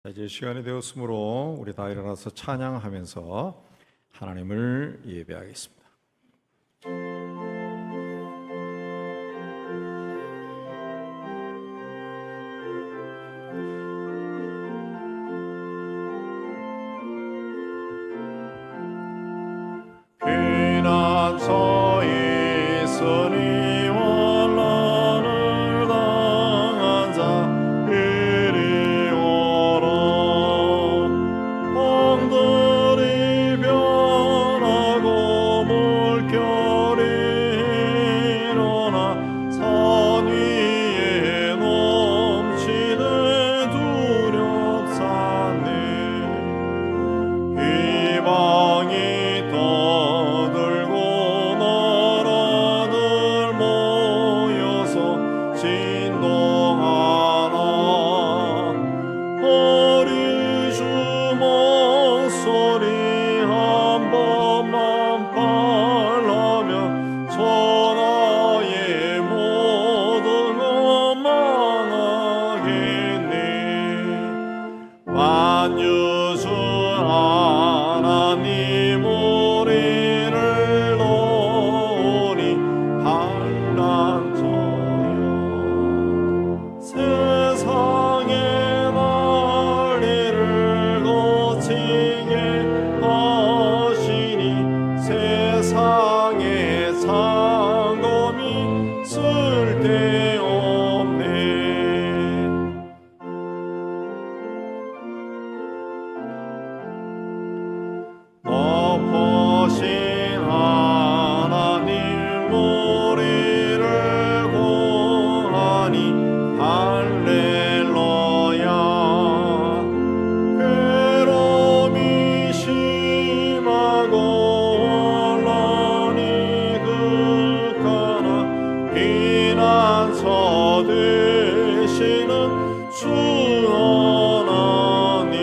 이제 시간이 되었으므로 우리 다 일어나서 찬양하면서 하나님을 예배하겠습니다. 피난처에 있으니 환난을 당한 자 이리 오라. 홍들이 변하고 물결이 일어나 산 위에 넘치네 두렵사네. 이방이 떠들고 나라들 모여서 진동하나. 어리 주먹 소리 한 번만 parla면 천하의 모든 것 망하겠네. 만유주 하나님 우리를 놓으니 한란처여. 세상의 난리를 고치게 하시니 세상의 상검이 쓸데없네. 높으신 하나님 우리를 구하니 할렐루야. 괴로움이 심하고 혼란이 극하나 피난처 되시는 주 하나님.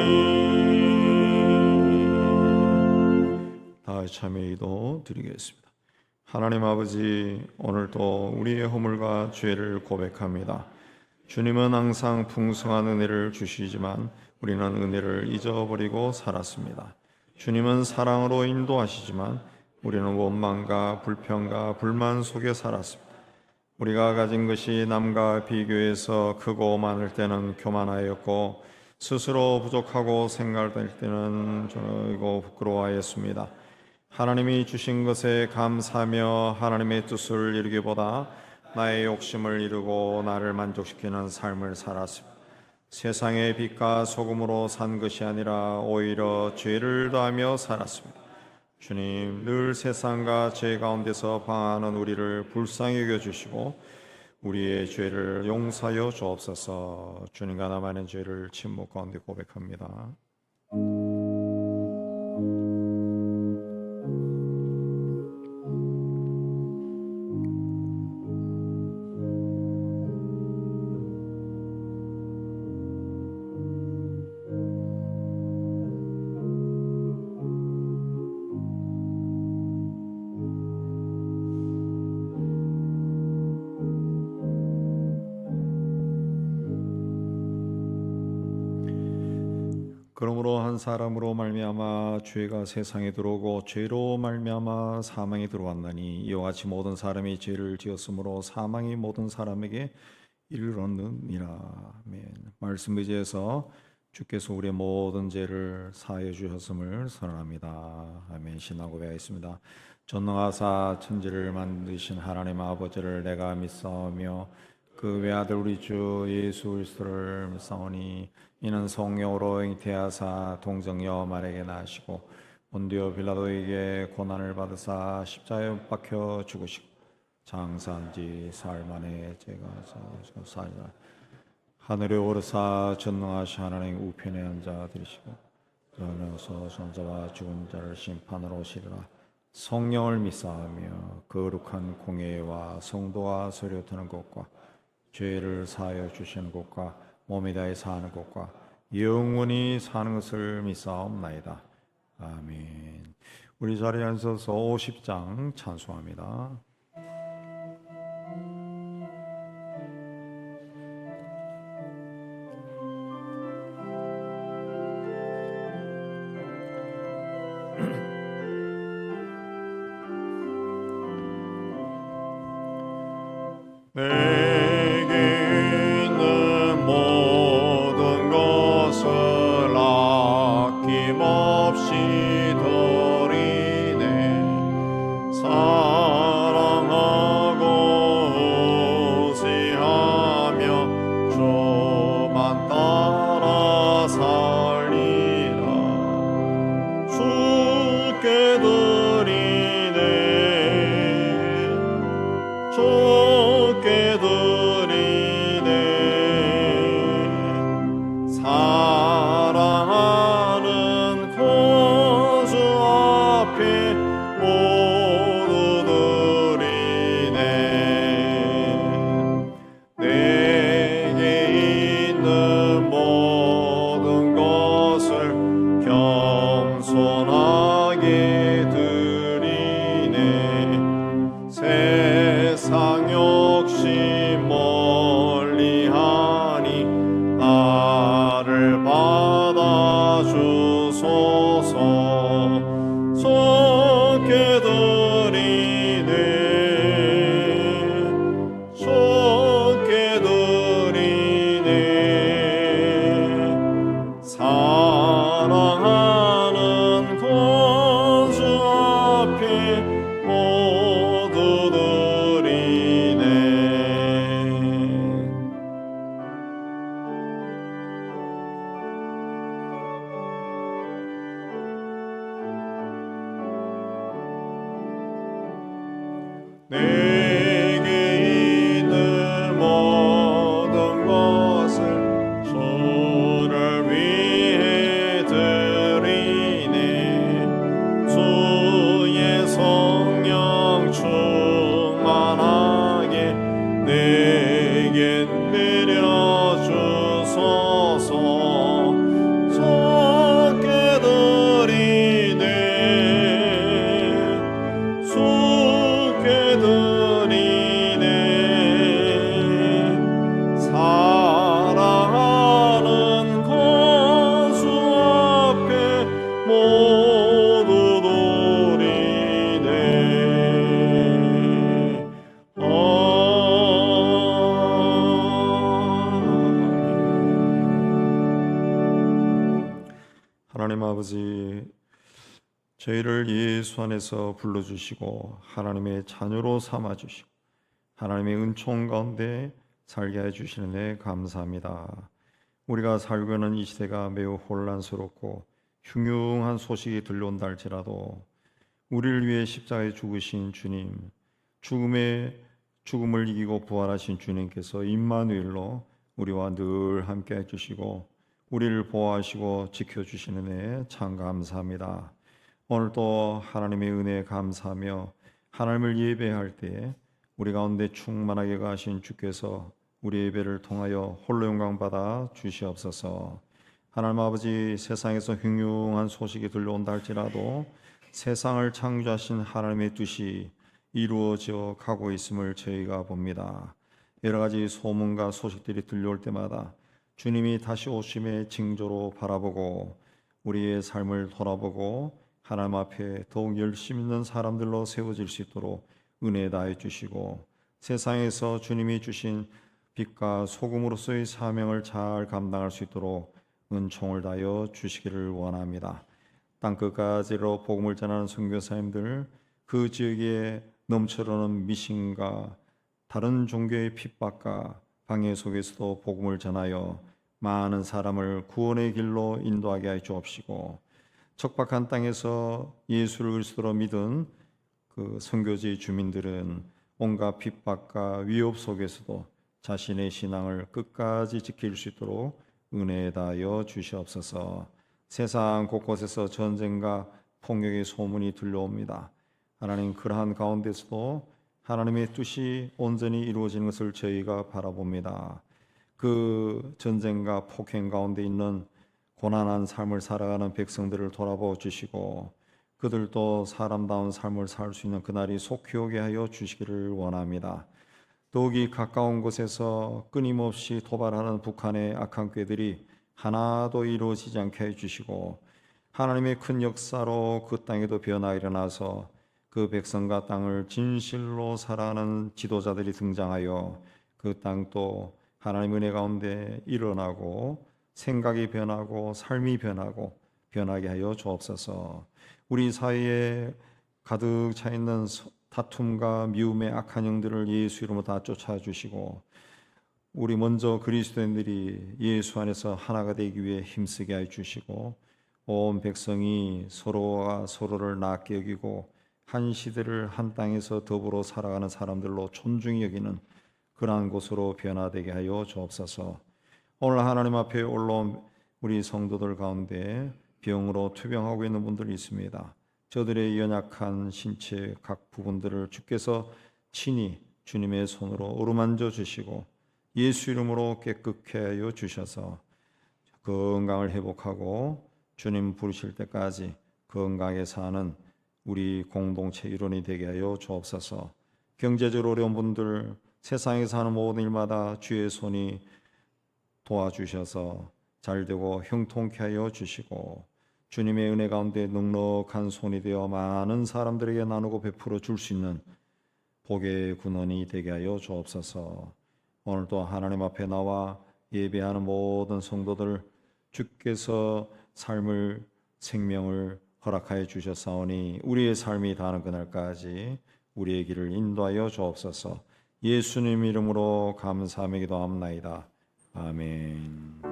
다 참여 기도 드리겠습니다. 하나님 아버지, 오늘도 우리의 허물과 죄를 고백합니다. 주님은 항상 풍성한 은혜를 주시지만 우리는 은혜를 잊어버리고 살았습니다. 주님은 사랑으로 인도하시지만 우리는 원망과 불평과 불만 속에 살았습니다. 우리가 가진 것이 남과 비교해서 크고 많을 때는 교만하였고 스스로 부족하고 생각될 때는 저이고 부끄러워하였습니다. 하나님이 주신 것에 감사하며 하나님의 뜻을 이루기보다 나의 욕심을 이루고 나를 만족시키는 삶을 살았습니다. 세상의 빛과 소금으로 산 것이 아니라 오히려 죄를 더하며 살았습니다. 주님, 늘 세상과 죄 가운데서 방황하는 우리를 불쌍히 여겨주시고 우리의 죄를 용서하여 주옵소서. 주님과 나만의 죄를 침묵 가운데 고백합니다. 그러므로 한 사람으로 말미암아 죄가 세상에 들어오고 죄로 말미암아 사망이 들어왔나니 이와 같이 모든 사람이 죄를 지었으므로 사망이 모든 사람에게 이르렀느니라. 아멘. 말씀 의지해서 주께서 우리의 모든 죄를 사하여 주셨음을 선언합니다. 아멘. 신앙 고백하겠습니다. 전능하사 천지를 만드신 하나님 아버지를 내가 믿사오며 그 외아들 우리 주 예수 그리스도를 믿사오니 이는 성령으로 잉태하사 동정녀 마리아에게 나시고 본디오 빌라도에게 고난을 받으사 십자가에 못 박혀 죽으시고 장사한 지 사흘 만에 제가 사니라. 하늘에 오르사 전능하신 하나님 우편에 앉아 들으시고 저녁서 전자와 죽은 자를 심판하러 오시리라. 성령을 믿사오며 거룩한 공예와 성도와 서려트는 것과 죄를 사하여 주시는 것과 몸에 다해 사는 것과 영원히 사는 것을 믿사옵나이다. 아멘. 우리 자리에 앉아서 50장 찬송합니다. 내게 있는 모든 것을 주를 위해 드리네. 주의 성령 충만하게 내게 내려주소서. 작게 드리네 주께 드리네. 사랑하는 거수 앞에 모두 드리네. 하나님 아버지, 저희를 예수 안에서 불러주시고 하나님의 자녀로 삼아주시고 하나님의 은총 가운데 살게 해주시는 데 감사합니다. 우리가 살고 있는 이 시대가 매우 혼란스럽고 흉흉한 소식이 들려온다 할지라도 우리를 위해 십자가에 죽으신 주님, 죽음을 이기고 부활하신 주님께서 임마누엘로 우리와 늘 함께 해주시고 우리를 보호하시고 지켜주시는 데 참 감사합니다. 오늘도 하나님의 은혜에 감사하며 하나님을 예배할 때 우리 가운데 충만하게 가신 주께서 우리 예배를 통하여 홀로 영광받아 주시옵소서. 하나님 아버지, 세상에서 흉흉한 소식이 들려온다 할지라도 세상을 창조하신 하나님의 뜻이 이루어져 가고 있음을 저희가 봅니다. 여러 가지 소문과 소식들이 들려올 때마다 주님이 다시 오심의 징조로 바라보고 우리의 삶을 돌아보고 하나님 앞에 더욱 열심 있는 사람들로 세워질 수 있도록 은혜 다해 주시고 세상에서 주님이 주신 빛과 소금으로서의 사명을 잘 감당할 수 있도록 은총을 다하여 주시기를 원합니다. 땅끝까지로 복음을 전하는 선교사님들, 그 지역에 넘쳐나는 미신과 다른 종교의 핍박과 방해 속에서도 복음을 전하여 많은 사람을 구원의 길로 인도하게 하여 주옵시고 척박한 땅에서 예수를 그리스도로 믿은 그 선교지 주민들은 온갖 핍박과 위협 속에서도 자신의 신앙을 끝까지 지킬 수 있도록 은혜 다하여 주시옵소서. 세상 곳곳에서 전쟁과 폭력의 소문이 들려옵니다. 하나님, 그러한 가운데서도 하나님의 뜻이 온전히 이루어지는 것을 저희가 바라봅니다. 그 전쟁과 폭행 가운데 있는 고난한 삶을 살아가는 백성들을 돌아보아 주시고 그들도 사람다운 삶을 살 수 있는 그날이 속히 오게 하여 주시기를 원합니다. 더욱이 가까운 곳에서 끊임없이 도발하는 북한의 악한 꾀들이 하나도 이루어지지 않게 해주시고 하나님의 큰 역사로 그 땅에도 변화가 일어나서 그 백성과 땅을 진실로 사랑하는 지도자들이 등장하여 그 땅도 하나님의 은혜 가운데 일어나고 생각이 변하고 삶이 변하고 변하게 하여 주옵소서. 우리 사이에 가득 차 있는 다툼과 미움의 악한 영들을 예수 이름으로 다 쫓아주시고 우리 먼저 그리스도인들이 예수 안에서 하나가 되기 위해 힘쓰게 하여 주시고 온 백성이 서로가 서로를 낫게 여기고 한 시대를 한 땅에서 더불어 살아가는 사람들로 존중히 여기는 그러한 곳으로 변화되게 하여 주옵소서. 오늘 하나님 앞에 올라온 우리 성도들 가운데 병으로 투병하고 있는 분들이 있습니다. 저들의 연약한 신체 각 부분들을 주께서 친히 주님의 손으로 어루만져 주시고 예수 이름으로 깨끗게 하여 주셔서 건강을 회복하고 주님 부르실 때까지 건강하게 사는 우리 공동체 일원이 되게 하여 주옵소서. 경제적으로 어려운 분들, 세상에 사는 모든 일마다 주의 손이 도와주셔서 잘되고 형통케 하여 주시고 주님의 은혜 가운데 넉넉한 손이 되어 많은 사람들에게 나누고 베풀어 줄 수 있는 복의 군원이 되게 하여 주옵소서. 오늘도 하나님 앞에 나와 예배하는 모든 성도들 주께서 삶을 생명을 허락하여 주셨사오니 우리의 삶이 다하는 그날까지 우리의 길을 인도하여 주옵소서. 예수님 이름으로 감사하며 기도합나이다. 아멘.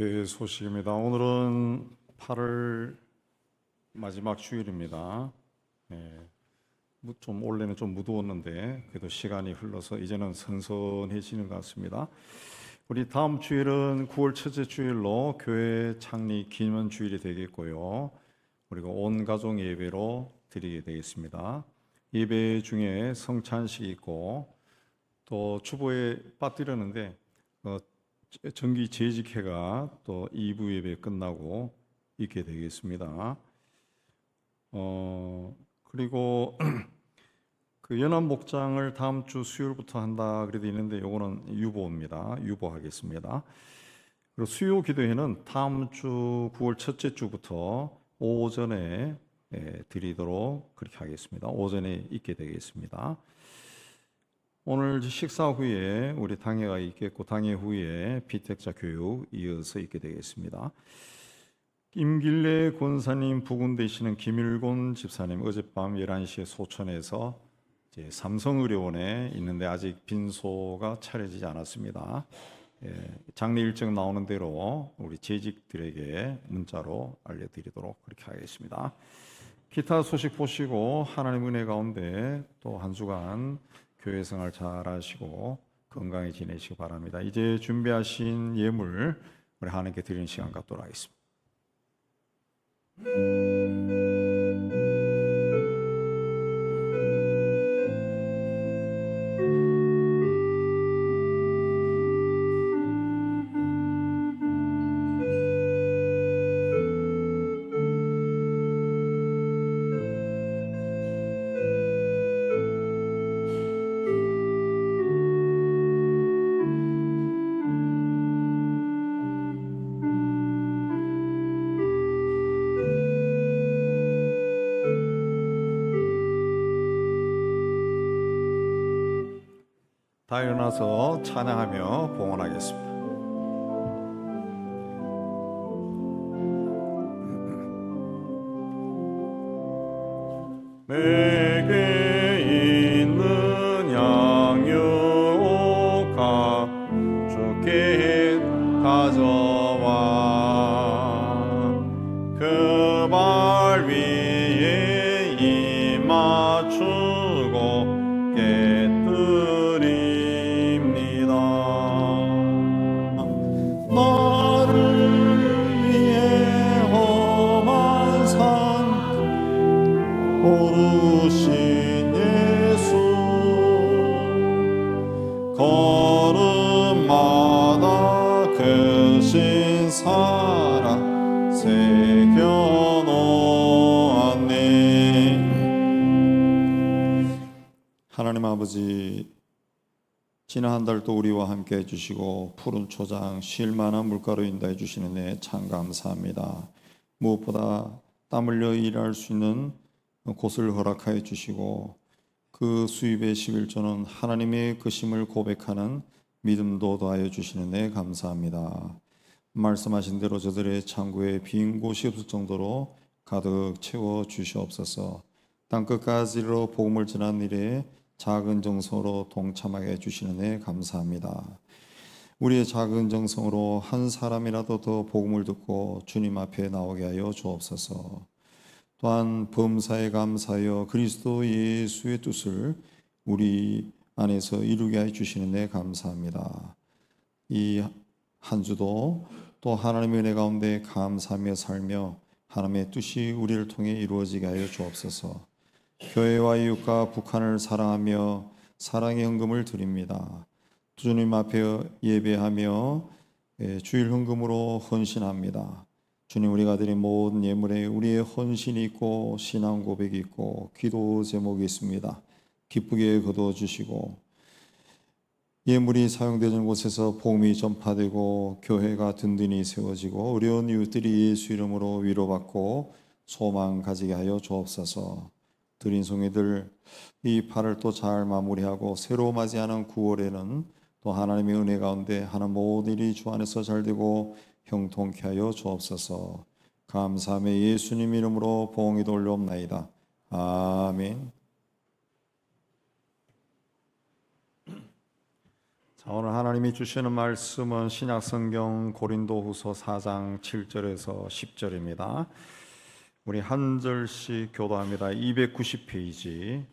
교회 소식입니다. 오늘은 8월 마지막 주일입니다. 좀 원래는 좀 무더웠는데 그래도 시간이 흘러서 이제는 선선해지는 것 같습니다. 우리 다음 주일은 9월 첫째 주일로 교회 창립 기념 주일이 되겠고요. 그리고 온 가족 예배로 드리게 되겠습니다. 예배 중에 성찬식이 있고 또 주보에 빠뜨렸는데 정기 재직회가 또 2부 예배 끝나고 있게 되겠습니다. 그리고 그 연합 목장을 다음 주 수요일부터 한다 그래도 있는데 요거는 유보입니다. 유보하겠습니다. 그리고 수요 기도회는 다음 주 9월 첫째 주부터 오전에 드리도록 그렇게 하겠습니다. 오전에 있게 되겠습니다. 오늘 식사 후에 우리 당회가 있겠고 당회 후에 비택자 교육 이어서 있게 되겠습니다. 임길래 권사님 부군 되시는 김일곤 집사님 어젯밤 11시에 소천에서 이제 삼성의료원에 있는데 아직 빈소가 차려지지 않았습니다. 장례 일정 나오는 대로 우리 재직들에게 문자로 알려드리도록 그렇게 하겠습니다. 기타 소식 보시고 하나님 은혜 가운데 또 한 주간 교회 생활 잘 하시고 건강히 지내시기 바랍니다. 이제 준비하신 예물 우리 하나님께 드리는 시간 갖도록 하겠습니다. 다 일어나서 찬양하며 봉헌하겠습니다. 내게 있는 양육가 주께 가져와 그 발 위에 입 맞추고 깨뜨립니다. 나를 위해 험한 산 오르신 예수 걸음마다 크신 사랑 새겨놓았네. 하나님 아버지, 지난 한 달도 우리와 함께 해주시고 푸른 초장 쉴만한 물가로 인도해 주시는 데 참 감사합니다. 무엇보다 땀 흘려 일할 수 있는 곳을 허락하여 주시고 그 수입의 11조는 하나님의 것임을 고백하는 믿음도 더하여 주시는 데 감사합니다. 말씀하신 대로 저들의 창고에 빈 곳이 없을 정도로 가득 채워 주시옵소서. 땅끝까지로 복음을 전하는 일에 작은 정성으로 동참하게 해주시는 데 감사합니다. 우리의 작은 정성으로 한 사람이라도 더 복음을 듣고 주님 앞에 나오게 하여 주옵소서. 또한 범사에 감사하여 그리스도 예수의 뜻을 우리 안에서 이루게 해주시는 데 감사합니다. 이 한 주도 또 하나님의 은혜 가운데 감사하며 살며 하나님의 뜻이 우리를 통해 이루어지게 하여 주옵소서. 교회와 이웃과 북한을 사랑하며 사랑의 헌금을 드립니다. 주님 앞에 예배하며 주일 헌금으로 헌신합니다. 주님, 우리가 드린 모든 예물에 우리의 헌신이 있고 신앙 고백이 있고 기도 제목이 있습니다. 기쁘게 거두어주시고 예물이 사용되는 곳에서 복음이 전파되고 교회가 든든히 세워지고 어려운 이웃들이 예수 이름으로 위로받고 소망 가지게 하여 주옵소서. 드린 송이들 이 8을 또 잘 마무리하고 새로 맞이하는 9월에는 또 하나님의 은혜 가운데 하는 모든 일이 주 안에서 잘되고 형통케 하여 주옵소서. 감사하며 예수님 이름으로 봉이 돌려옵나이다. 아멘. 자, 오늘 하나님이 주시는 말씀은 신약성경 고린도후서 4장 7절에서 10절입니다. 우리 한 절씩 교도합니다. 290페이지.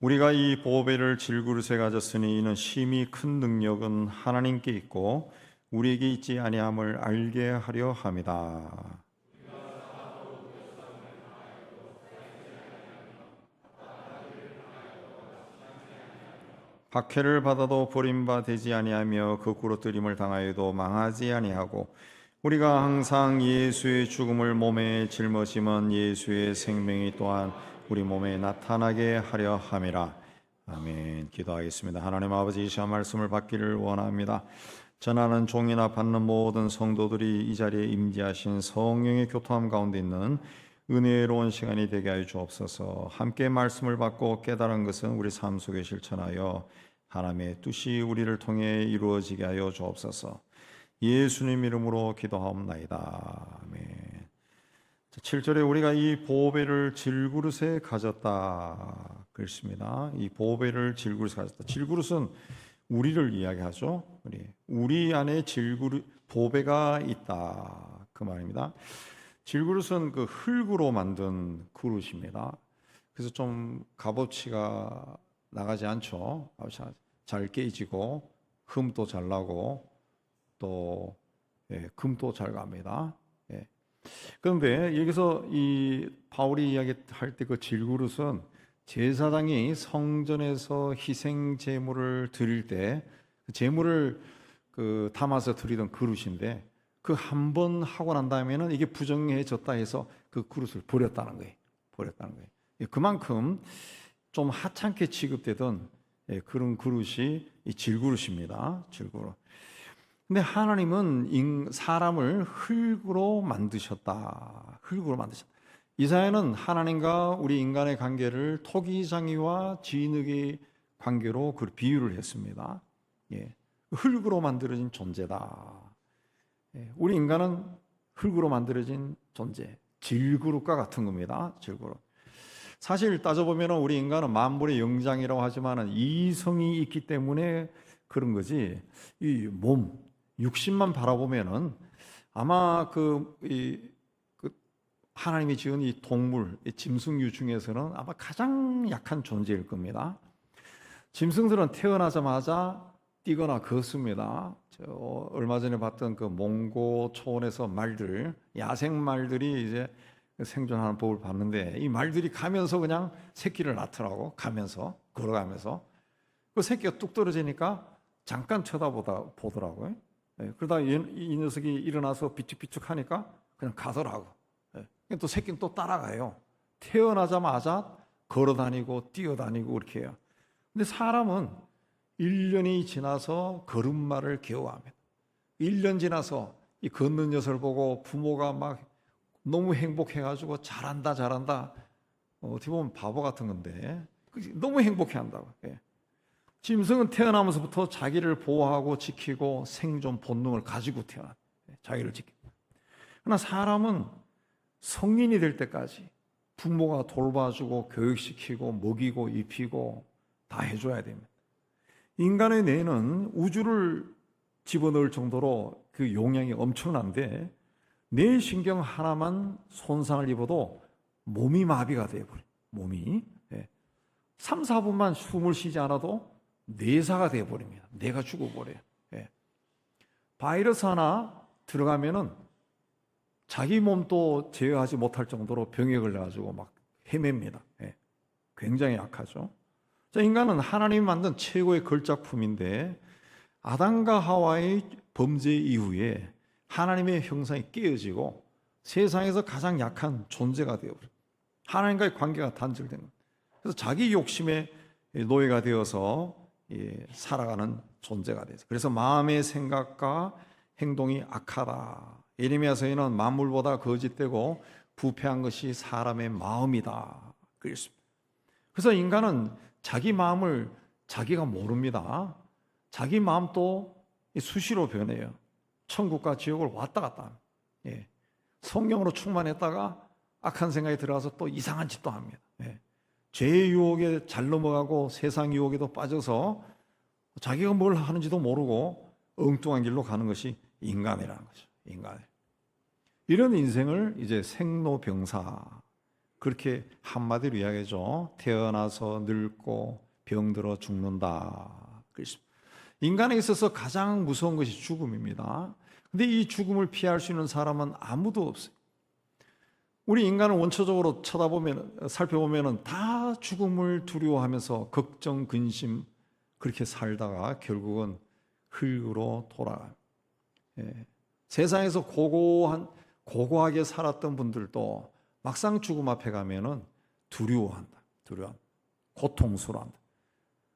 우리가 이 보배를 질그릇에 가졌으니 이는 심히 큰 능력은 하나님께 있고 우리에게 있지 아니함을 알게 하려 함이다. 박해를 받아도 버림받지 아니하며 거꾸로 뜨림을 당하여도 망하지 아니하고 우리가 항상 예수의 죽음을 몸에 짊어지면 예수의 생명이 또한 우리 몸에 나타나게 하려 함이라. 아멘. 기도하겠습니다. 하나님 아버지, 이 시간 말씀을 받기를 원합니다. 전하는 종이나 받는 모든 성도들이 이 자리에 임재하신 성령의 교통함 가운데 있는 은혜로운 시간이 되게 하여 주옵소서. 함께 말씀을 받고 깨달은 것은 우리 삶 속에 실천하여 하나님의 뜻이 우리를 통해 이루어지게 하여 주옵소서. 예수님 이름으로 기도하옵나이다. 아멘. 7절에 우리가 이 보배를 질그릇에 가졌다 그랬습니다. 이 보배를 질그릇에 가졌다. 질그릇은 우리를 이야기하죠. 우리 안에 질그릇 보배가 있다 그 말입니다. 질그릇은 그 흙으로 만든 그릇입니다. 그래서 좀 값어치가 나가지 않죠. 잘 깨지고 흠도 잘 나고 또 금도 잘 갑니다. 그런데 여기서 이 바울이 이야기할 때 그 질그릇은 제사장이 성전에서 희생 제물을 드릴 때 제물을 그 담아서 드리던 그릇인데 그 한 번 하고 난 다음에는 이게 부정해졌다 해서 그 그릇을 버렸다는 거예요. 그만큼 좀 하찮게 취급되던 그런 그릇이 이 질그릇입니다. 질그릇. 근데 하나님은 사람을 흙으로 만드셨다. 이사야는 하나님과 우리 인간의 관계를 토기장이와 진흙의 관계로 그 비유를 했습니다. 흙으로 만들어진 존재다. 우리 인간은 흙으로 만들어진 존재, 질그릇과 같은 겁니다. 질그릇. 사실 따져보면 우리 인간은 만물의 영장이라고 하지만 이성이 있기 때문에 그런 거지. 이 몸, 육신만 바라보면은 아마 하나님이 지은 이 동물, 이 짐승류 중에서는 아마 가장 약한 존재일 겁니다. 짐승들은 태어나자마자 뛰거나 걷습니다. 얼마 전에 봤던 그 몽고 초원에서 말들, 야생 말들이 이제 생존하는 법을 봤는데 이 말들이 가면서 그냥 새끼를 낳더라고. 걸어가면서 그 새끼가 뚝 떨어지니까 잠깐 쳐다보더라고요. 그러다 이 녀석이 일어나서 비축비축 하니까 그냥 가더라고. 또 새끼는 또 따라가요. 태어나자마자 걸어다니고 뛰어다니고 그렇게 해요. 근데 사람은 1년이 지나서 걸음마를 겨워합니다. 1년 지나서 이 걷는 녀석을 보고 부모가 막 너무 행복해가지고 잘한다. 어떻게 보면 바보 같은 건데 너무 행복해한다고. 짐승은 태어나면서부터 자기를 보호하고 지키고 생존 본능을 가지고 태어나. 자기를 지키고. 그러나 사람은 성인이 될 때까지 부모가 돌봐주고 교육시키고 먹이고 입히고 다 해줘야 됩니다. 인간의 뇌는 우주를 집어넣을 정도로 그 용량이 엄청난데 뇌 신경 하나만 손상을 입어도 몸이 마비가 되어버려요. 몸이 3, 4분만 숨을 쉬지 않아도 뇌사가 되어버립니다. 뇌가 죽어버려요. 바이러스 하나 들어가면은 자기 몸도 제어하지 못할 정도로 병에 걸려가지고 막 헤맵니다. 굉장히 약하죠. 자, 인간은 하나님이 만든 최고의 걸작품인데 아담과 하와의 범죄 이후에 하나님의 형상이 깨어지고 세상에서 가장 약한 존재가 되어버려요. 하나님과의 관계가 단절된 거예요. 그래서 자기 욕심의 노예가 되어서 살아가는 존재가 되죠. 그래서 마음의 생각과 행동이 악하다. 예레미야서에는 만물보다 거짓되고 부패한 것이 사람의 마음이다. 그랬습니다. 그래서 인간은 자기 마음을 자기가 모릅니다. 자기 마음도 수시로 변해요. 천국과 지옥을 왔다 갔다 합니다. 성령으로 충만했다가 악한 생각이 들어가서 또 이상한 짓도 합니다. 죄의 유혹에 잘 넘어가고 세상 유혹에도 빠져서 자기가 뭘 하는지도 모르고 엉뚱한 길로 가는 것이 인간이라는 거죠. 인간. 이런 인생을 이제 생로병사, 그렇게 한마디로 이야기하죠. 태어나서 늙고 병들어 죽는다. 인간에 있어서 가장 무서운 것이 죽음입니다. 근데 이 죽음을 피할 수 있는 사람은 아무도 없어요. 우리 인간을 원초적으로 살펴보면 다 죽음을 두려워하면서 걱정, 근심 그렇게 살다가 결국은 흙으로 돌아가요. 예. 세상에서 고고하게 살았던 분들도 막상 죽음 앞에 가면은 두려워한다. 고통스러워한다.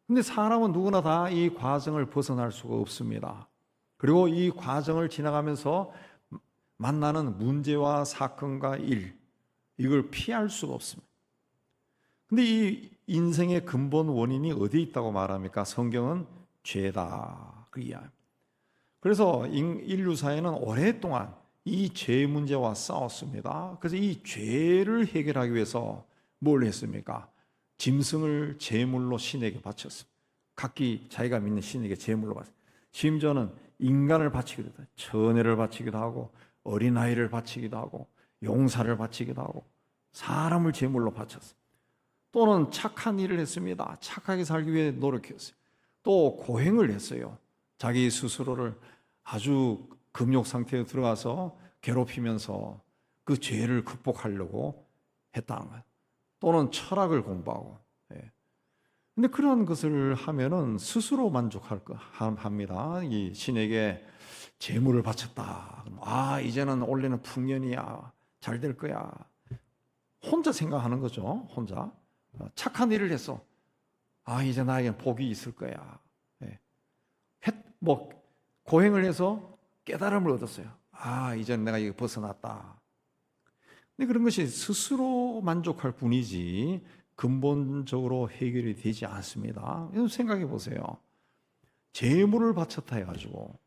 근데 사람은 누구나 다 이 과정을 벗어날 수가 없습니다. 그리고 이 과정을 지나가면서 만나는 문제와 사건과 이걸 피할 수가 없습니다. 근데 이 인생의 근본 원인이 어디에 있다고 말합니까? 성경은 죄다. 그 이야기입니다. 그래서 인류사회는 오랫동안 이 죄 문제와 싸웠습니다. 그래서 이 죄를 해결하기 위해서 뭘 했습니까? 짐승을 제물로 신에게 바쳤습니다. 각기 자기가 믿는 신에게 제물로 바쳤습니다. 심지어는 인간을 바치기도 해요. 처녀를 바치기도 하고 어린아이를 바치기도 하고 용사를 바치기도 하고 사람을 제물로 바쳤어요. 또는 착한 일을 했습니다. 착하게 살기 위해 노력했어요. 또 고행을 했어요. 자기 스스로를 아주 금욕 상태에 들어가서 괴롭히면서 그 죄를 극복하려고 했다는 거예요. 또는 철학을 공부하고. 근데 그런 것을 하면은 스스로 만족합니다. 이 신에게 재물을 바쳤다. 이제는 올해는 풍년이야. 잘 될 거야. 혼자 생각하는 거죠. 혼자. 착한 일을 했어. 이제 나에겐 복이 있을 거야. 고행을 해서 깨달음을 얻었어요. 이제는 내가 이거 벗어났다. 근데 그런 것이 스스로 만족할 뿐이지 근본적으로 해결이 되지 않습니다. 생각해 보세요. 재물을 바쳤다 해가지고,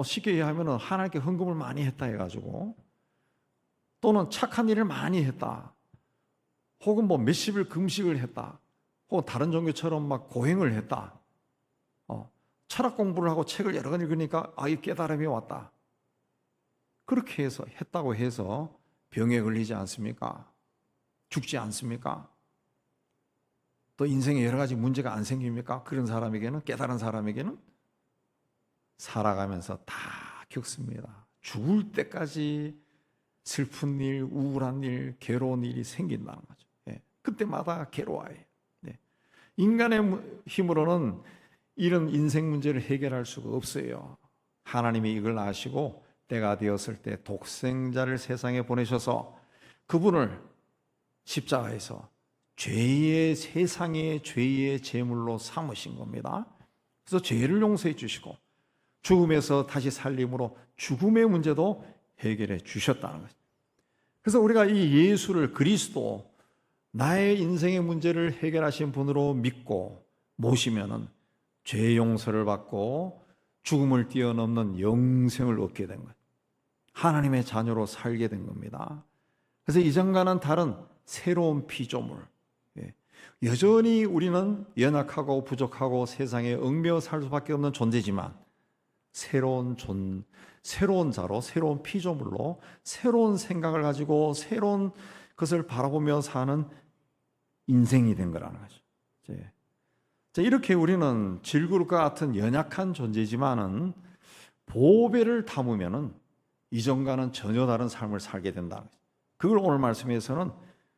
쉽게 얘기하면 하나님께 헌금을 많이 했다 해가지고, 또는 착한 일을 많이 했다. 혹은 몇십일 금식을 했다. 혹은 다른 종교처럼 막 고행을 했다. 철학 공부를 하고 책을 여러 권 읽으니까 이 깨달음이 왔다. 그렇게 해서 했다고 해서 병에 걸리지 않습니까? 죽지 않습니까? 또 인생에 여러 가지 문제가 안 생깁니까? 그런 사람에게는, 깨달은 사람에게는 살아가면서 다 겪습니다. 죽을 때까지 슬픈 일, 우울한 일, 괴로운 일이 생긴다는 거죠. 그때마다 괴로워해요. 인간의 힘으로는 이런 인생 문제를 해결할 수가 없어요. 하나님이 이걸 아시고 때가 되었을 때 독생자를 세상에 보내셔서 그분을 십자가에서 세상의 죄의 제물로 삼으신 겁니다. 그래서 죄를 용서해 주시고 죽음에서 다시 살림으로 죽음의 문제도 해결해 주셨다는 거죠. 그래서 우리가 이 예수를, 그리스도, 나의 인생의 문제를 해결하신 분으로 믿고 모시면은 죄 용서를 받고 죽음을 뛰어넘는 영생을 얻게 된 거예요. 하나님의 자녀로 살게 된 겁니다. 그래서 이전과는 다른 새로운 피조물. 여전히 우리는 연약하고 부족하고 세상에 얽매여 살 수밖에 없는 존재지만 새로운 자로, 새로운 피조물로 새로운 생각을 가지고 새로운 것을 바라보며 사는 인생이 된 거라는 거죠. 이렇게 우리는 질그릇과 같은 연약한 존재지만은 보배를 담으면은 이전과는 전혀 다른 삶을 살게 된다는 거죠. 그걸 오늘 말씀에서는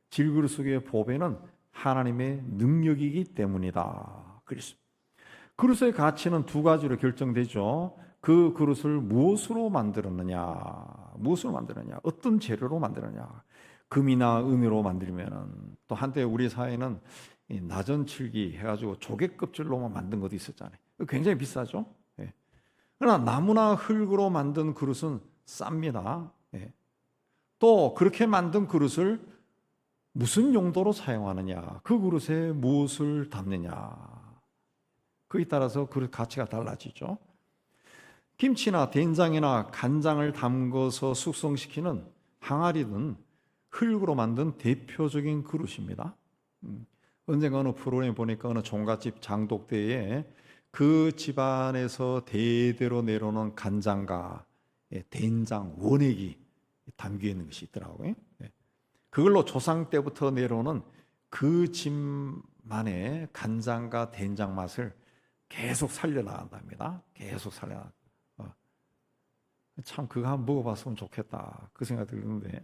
질그릇 속의 보배는 하나님의 능력이기 때문이다. 그릇의 가치는 두 가지로 결정되죠. 그 그릇을 무엇으로 만들었느냐, 어떤 재료로 만들었느냐. 금이나 은으로 만들면은, 또 한때 우리 사회는 나전칠기 해가지고 조개 껍질로만 만든 것도 있었잖아요. 굉장히 비싸죠. 그러나 나무나 흙으로 만든 그릇은 쌉니다. 또 그렇게 만든 그릇을 무슨 용도로 사용하느냐, 그 그릇에 무엇을 담느냐, 그에 따라서 그릇 가치가 달라지죠. 김치나 된장이나 간장을 담궈서 숙성시키는 항아리는 흙으로 만든 대표적인 그릇입니다. 언젠가 어느 프로그램 보니까 어느 종갓집 장독대에 그 집안에서 대대로 내려오는 간장과 된장, 원액이 담겨 있는 것이 있더라고요. 그걸로 조상 때부터 내려오는 그 집만의 간장과 된장 맛을 계속 살려나간답니다. 계속 살려나가. 참 그거 한번 먹어봤으면 좋겠다 그 생각이 들는데,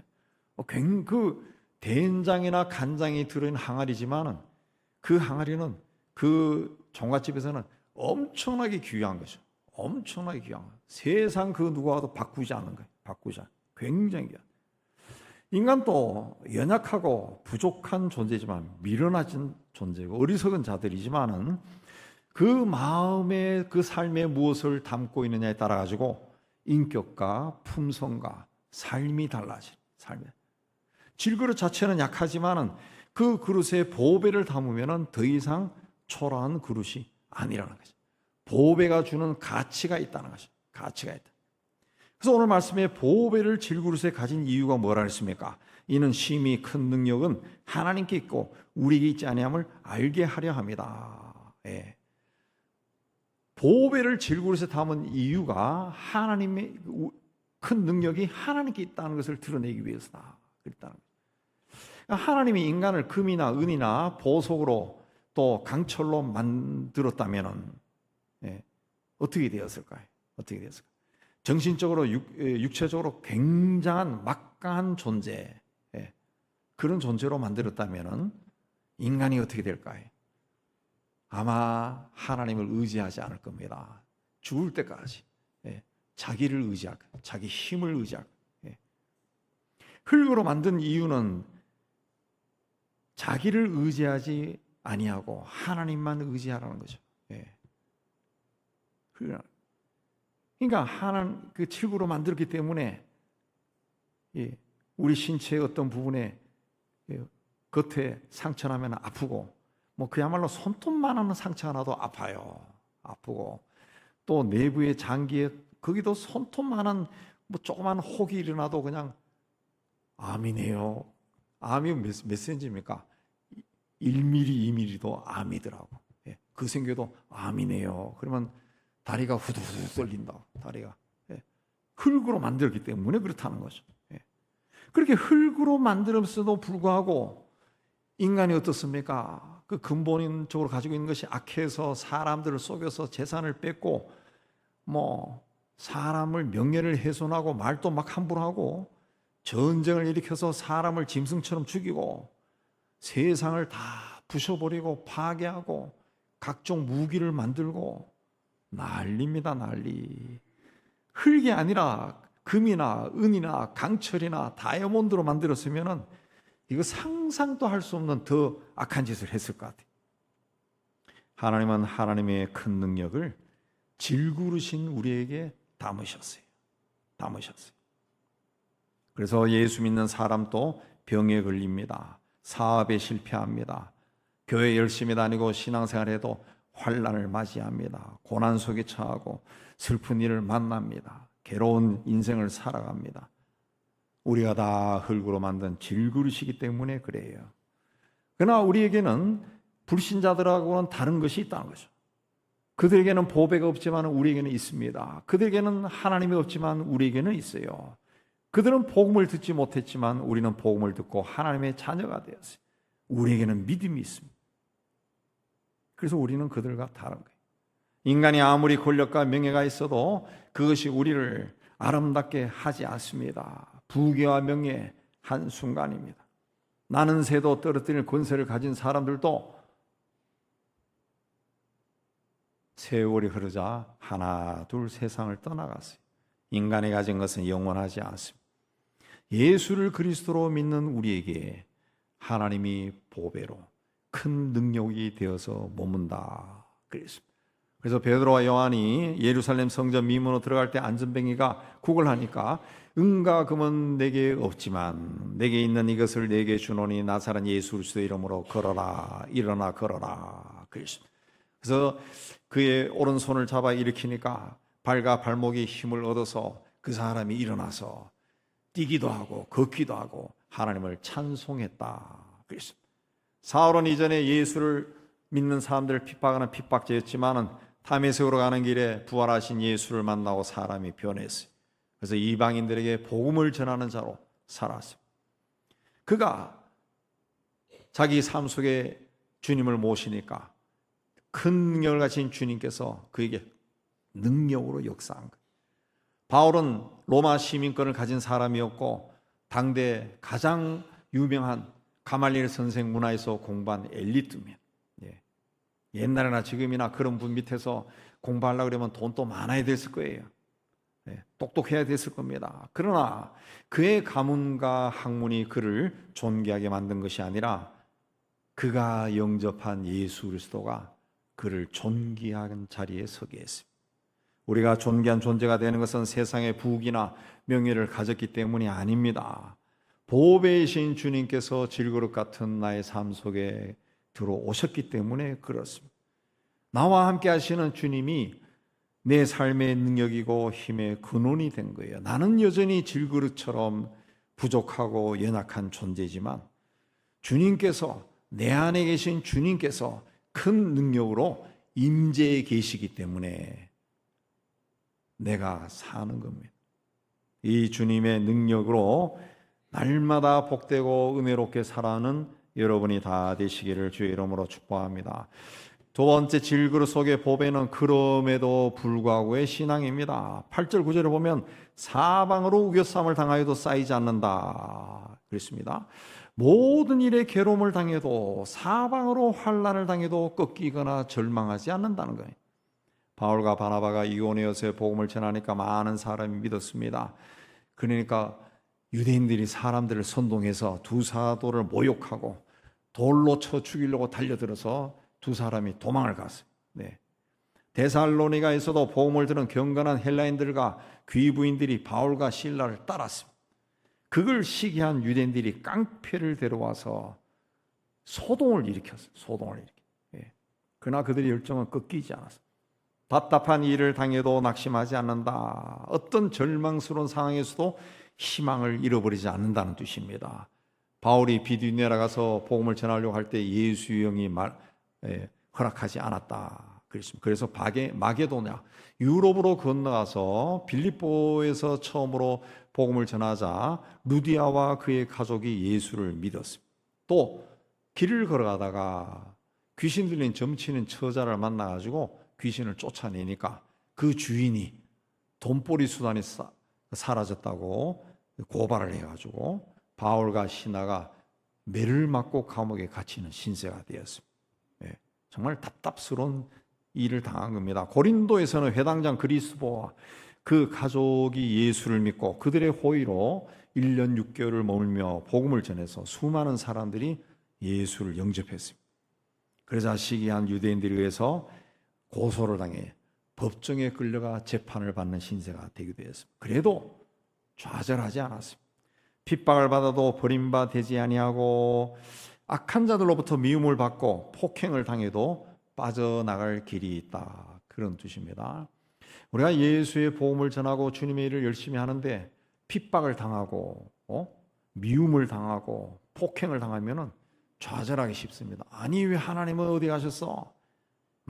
그 된장이나 간장이 들어있는 항아리지만은 그 항아리는 그 종갓집에서는 엄청나게 귀한 거죠. 엄청나게 귀한 거. 세상 그 누구와도 바꾸지 않는 거예요. 바꾸지 않. 굉장히 귀한. 인간도 연약하고 부족한 존재지만 미련하진 존재고 어리석은 자들이지만은 그 마음에 그 삶에 무엇을 담고 있느냐에 따라 가지고 인격과 품성과 삶이 달라진 삶이. 질그릇 자체는 약하지만은 그 그릇에 보배를 담으면은 더 이상 초라한 그릇이 아니라는 거죠. 보배가 주는 가치가 있다는 거죠. 가치가 있다. 그래서 오늘 말씀에 보배를 질그릇에 가진 이유가 뭐라 했습니까? 이는 심히 큰 능력은 하나님께 있고 우리에게 있지 아니함을 알게 하려 합니다. 예. 보배를 질그릇에 담은 이유가 하나님의 큰 능력이 하나님께 있다는 것을 드러내기 위해서다. 그랬다는 거예요. 하나님이 인간을 금이나 은이나 보석으로 또 강철로 만들었다면 어떻게 되었을까요? 어떻게 되었을까요? 정신적으로 육체적으로 굉장한 막강한 존재, 그런 존재로 만들었다면 인간이 어떻게 될까요? 아마 하나님을 의지하지 않을 겁니다. 죽을 때까지 자기를 의지할 거예요. 자기 힘을 의지할 거예요. 흙으로 만든 이유는 자기를 의지하지 아니하고 하나님만 의지하라는 거죠. 그러니까 하나님 그 칠구로 만들었기 때문에 우리 신체의 어떤 부분에 겉에 상처 나면 아프고, 뭐 그야말로 손톱만 하는 상처가 나도 아파요. 아프고, 또 내부의 장기에 거기도 손톱만한 뭐 조그만 혹이 일어나도 그냥 암이네요. 암이 몇 센치입니까? 1mm, 2mm도 암이더라고. 그 생겨도 암이네요. 그러면 다리가 후두후두 떨린다. 다리가. 흙으로 만들었기 때문에 그렇다는 거죠. 그렇게 흙으로 만들었어도 불구하고 인간이 어떻습니까? 그 근본적으로 가지고 있는 것이 악해서 사람들을 속여서 재산을 뺏고, 뭐 사람을 명예를 훼손하고 말도 막 함부로 하고 전쟁을 일으켜서 사람을 짐승처럼 죽이고 세상을 다 부셔버리고 파괴하고 각종 무기를 만들고 난리입니다. 난리. 흙이 아니라 금이나 은이나 강철이나 다이아몬드로 만들었으면 이거 상상도 할 수 없는 더 악한 짓을 했을 것 같아요. 하나님은 하나님의 큰 능력을 질그릇인 우리에게 담으셨어요. 담으셨어요. 그래서 예수 믿는 사람도 병에 걸립니다. 사업에 실패합니다. 교회 열심히 다니고 신앙생활해도 환난을 맞이합니다. 고난 속에 처하고 슬픈 일을 만납니다. 괴로운 인생을 살아갑니다. 우리가 다 흙으로 만든 질그릇이기 때문에 그래요. 그러나 우리에게는 불신자들하고는 다른 것이 있다는 거죠. 그들에게는 보배가 없지만 우리에게는 있습니다. 그들에게는 하나님이 없지만 우리에게는 있어요. 그들은 복음을 듣지 못했지만 우리는 복음을 듣고 하나님의 자녀가 되었어요. 우리에게는 믿음이 있습니다. 그래서 우리는 그들과 다른 거예요. 인간이 아무리 권력과 명예가 있어도 그것이 우리를 아름답게 하지 않습니다. 부귀와 명예 한순간입니다. 나는 새도 떨어뜨릴 권세를 가진 사람들도 세월이 흐르자 하나 둘 세상을 떠나갔어요. 인간이 가진 것은 영원하지 않습니다. 예수를 그리스도로 믿는 우리에게 하나님이 보배로 큰 능력이 되어서 머문다 그랬습니다. 그래서 베드로와 요한이 예루살렘 성전 미문으로 들어갈 때 안전뱅이가 국을 하니까 은과 금은 내게 없지만 내게 있는 이것을 내게 주노니 나사렛 예수 그리스도의 이름으로 걸어라 일어나 걸어라 그랬습니다. 그래서 그의 오른손을 잡아 일으키니까 발과 발목이 힘을 얻어서 그 사람이 일어나서 뛰기도 하고 걷기도 하고 하나님을 찬송했다 그랬습니다. 사울은 이전에 예수를 믿는 사람들을 핍박하는 핍박자였지만은 다메섹으로 가는 길에 부활하신 예수를 만나고 사람이 변했어요. 그래서 이방인들에게 복음을 전하는 자로 살았어요. 그가 자기 삶 속에 주님을 모시니까 큰 능력을 가진 주님께서 그에게 능력으로 역사한 거예요. 바울은 로마 시민권을 가진 사람이었고 당대 가장 유명한 가말리엘 선생 문화에서 공부한 엘리트입니다. 옛날이나 지금이나 그런 분 밑에서 공부하려고 그러면 돈도 많아야 됐을 거예요. 똑똑해야 됐을 겁니다. 그러나 그의 가문과 학문이 그를 존귀하게 만든 것이 아니라 그가 영접한 예수 그리스도가 그를 존귀한 자리에 서게 했습니다. 우리가 존귀한 존재가 되는 것은 세상의 부귀나 명예를 가졌기 때문이 아닙니다. 보배이신 주님께서 질그릇 같은 나의 삶 속에 들어오셨기 때문에 그렇습니다. 나와 함께 하시는 주님이 내 삶의 능력이고 힘의 근원이 된 거예요. 나는 여전히 질그릇처럼 부족하고 연약한 존재지만 주님께서, 내 안에 계신 주님께서 큰 능력으로 임재해 계시기 때문에 내가 사는 겁니다. 이 주님의 능력으로 날마다 복되고 은혜롭게 살아가는 여러분이 다 되시기를 주의 이름으로 축복합니다. 두 번째, 질그릇 속의 보배는 그럼에도 불구하고의 신앙입니다. 8절 9절을 보면 사방으로 우겨쌈을 당하여도 쌓이지 않는다 그랬습니다. 모든 일에 괴로움을 당해도, 사방으로 환난을 당해도 꺾이거나 절망하지 않는다는 거예요. 바울과 바나바가 이고니온서에 복음을 전하니까 많은 사람이 믿었습니다. 그러니까 유대인들이 사람들을 선동해서 두 사도를 모욕하고 돌로 쳐 죽이려고 달려들어서 두 사람이 도망을 갔어요. 데살로니가에서도 복음을 들은 경건한 헬라인들과 귀부인들이 바울과 실라를 따랐습니다. 그걸 시기한 유대인들이 깡패를 데려와서 소동을 일으켰어요. 그러나 그들의 열정은 꺾이지 않았어요. 답답한 일을 당해도 낙심하지 않는다. 어떤 절망스러운 상황에서도 희망을 잃어버리지 않는다는 뜻입니다. 바울이 비두니아에 가서 복음을 전하려고 할 때 예수 영이 허락하지 않았다 그랬습니다. 그래서 마게도냐, 유럽으로 건너가서 빌립보에서 처음으로 복음을 전하자 루디아와 그의 가족이 예수를 믿었습니다. 또 길을 걸어가다가 귀신 들린 점치는 처자를 만나가지고 귀신을 쫓아내니까 그 주인이 돈벌이 수단이 사라졌다고 고발을 해가지고 바울과 시나가 매를 맞고 감옥에 갇히는 신세가 되었습니다. 정말 답답스러운 일을 당한 겁니다. 고린도에서는 회당장 그리스도와 그 가족이 예수를 믿고 그들의 호의로 1년 6개월을 머물며 복음을 전해서 수많은 사람들이 예수를 영접했습니다. 그러자 시기한 유대인들에 의해서 고소를 당해 법정에 끌려가 재판을 받는 신세가 되기도 했습니다. 그래도 좌절하지 않았습니다. 핍박을 받아도 버림받지 아니하고 악한 자들로부터 미움을 받고 폭행을 당해도 빠져나갈 길이 있다. 그런 뜻입니다. 우리가 예수의 복음을 전하고 주님의 일을 열심히 하는데 핍박을 당하고 미움을 당하고 폭행을 당하면 좌절하기 쉽습니다. 아니 왜 하나님은 어디 가셨어?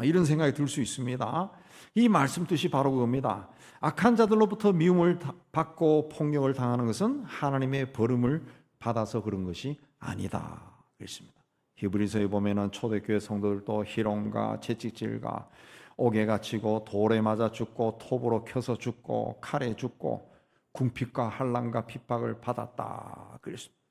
이런 생각이 들 수 있습니다. 이 말씀 뜻이 바로 그겁니다. 악한 자들로부터 미움을 받고 폭력을 당하는 것은 하나님의 버림을 받아서 그런 것이 아니다 그랬습니다. 히브리서에 보면은 초대교회 성도들도 희롱과 채찍질과 옥에 갇히고 돌에 맞아 죽고 톱으로 켜서 죽고 칼에 죽고 궁핍과 환난과 핍박을 받았다 그랬습니다.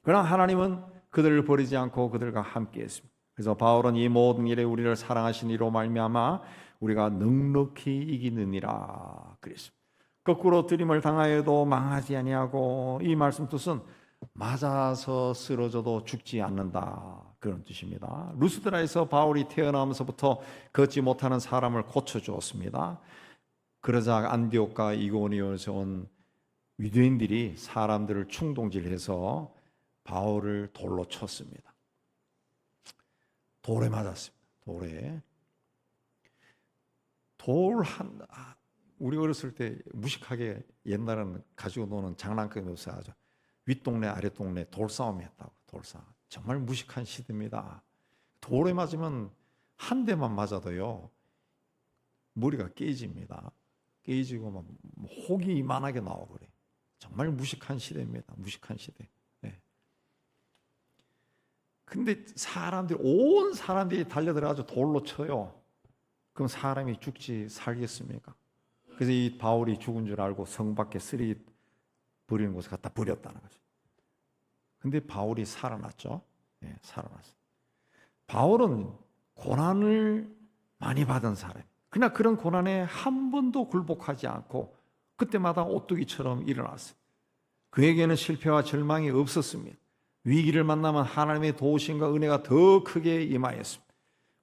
그러나 하나님은 그들을 버리지 않고 그들과 함께했습니다. 그래서 바울은 이 모든 일에 우리를 사랑하신 이로 말미암아 우리가 넉넉히 이기느니라 그랬습니다. 거꾸로 들임을 당하여도 망하지 아니하고, 이 말씀 뜻은 맞아서 쓰러져도 죽지 않는다 그런 뜻입니다. 루스드라에서 바울이 태어나면서부터 걷지 못하는 사람을 고쳐주었습니다. 그러자 안디옥과 이고니온에서 온 유대인들이 사람들을 충동질해서 바울을 돌로 쳤습니다. 돌에 맞았습니다. 우리 어렸을 때 무식하게 옛날에는 가지고 노는 장난감이 없어가지고 윗동네 아랫동네 돌싸움이 했다고. 돌싸움. 정말 무식한 시대입니다. 돌에 맞으면 한 대만 맞아도요 머리가 깨집니다. 깨지고 막 혹이 이만하게 나오고 그래. 정말 무식한 시대입니다. 무식한 시대. 네. 근데 온 사람들이 달려들어가지고 돌로 쳐요. 그럼 사람이 죽지 살겠습니까? 그래서 이 바울이 죽은 줄 알고 성 밖에 쓰레기 버리는 곳에 갖다 버렸다는 거죠. 근데 바울이 살아났죠. 네, 살아났어요. 바울은 고난을 많이 받은 사람. 그러나 그런 고난에 한 번도 굴복하지 않고 그때마다 오뚜기처럼 일어났어요. 그에게는 실패와 절망이 없었습니다. 위기를 만나면 하나님의 도우심과 은혜가 더 크게 임하였습니다.